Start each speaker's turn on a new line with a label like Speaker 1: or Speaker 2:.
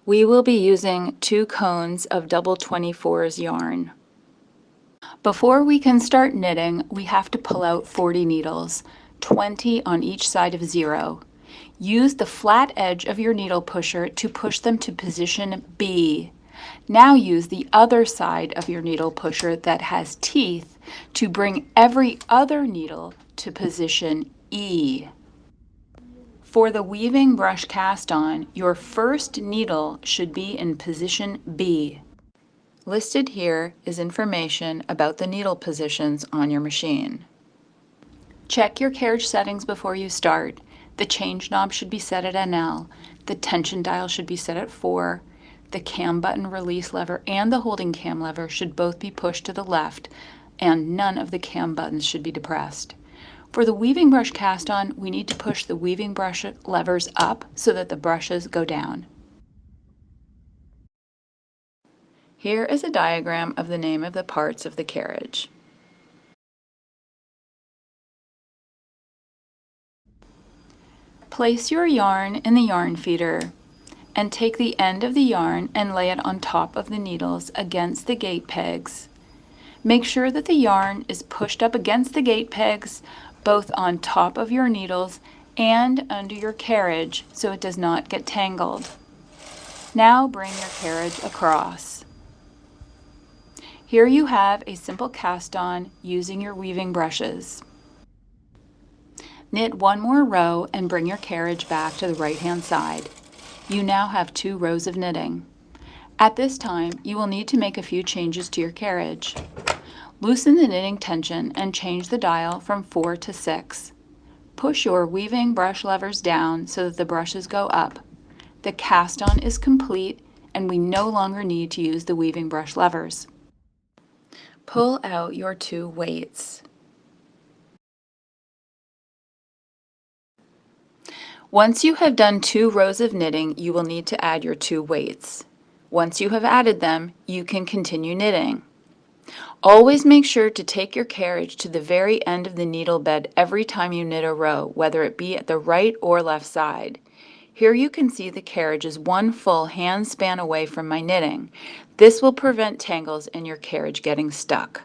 Speaker 1: We will be using 2 cones of double 24s yarn. Before we can start knitting, we have to pull out 40 needles, 20 on each side of 0. Use the flat edge of your needle pusher to push them to position B. Now use the other side of your needle pusher that has teeth to bring every other needle to position E. For the weaving brush cast on, your first needle should be in position B. Listed here is information about the needle positions on your machine. Check your carriage settings before you start. The change knob should be set at NL, the tension dial should be set at 4, the cam button release lever and the holding cam lever should both be pushed to the left, and none of the cam buttons should be depressed. For the weaving brush cast on, we need to push the weaving brush levers up so that the brushes go down. Here is a diagram of the name of the parts of the carriage. Place your yarn in the yarn feeder and take the end of the yarn and lay it on top of the needles against the gate pegs. Make sure that the yarn is pushed up against the gate pegs, both on top of your needles and under your carriage so it does not get tangled. Now bring your carriage across. Here you have a simple cast on using your weaving brushes. Knit one more row and bring your carriage back to the right hand side. You now have 2 rows of knitting. At this time, you will need to make a few changes to your carriage. Loosen the knitting tension and change the dial from 4 to 6. Push your weaving brush levers down so that the brushes go up. The cast on is complete and we no longer need to use the weaving brush levers. Pull out your 2 weights. Once you have done 2 rows of knitting, you will need to add your 2 weights. Once you have added them, you can continue knitting. Always make sure to take your carriage to the very end of the needle bed every time you knit a row, whether it be at the right or left side. Here you can see the carriage is 1 full hand span away from my knitting. This will prevent tangles in your carriage getting stuck.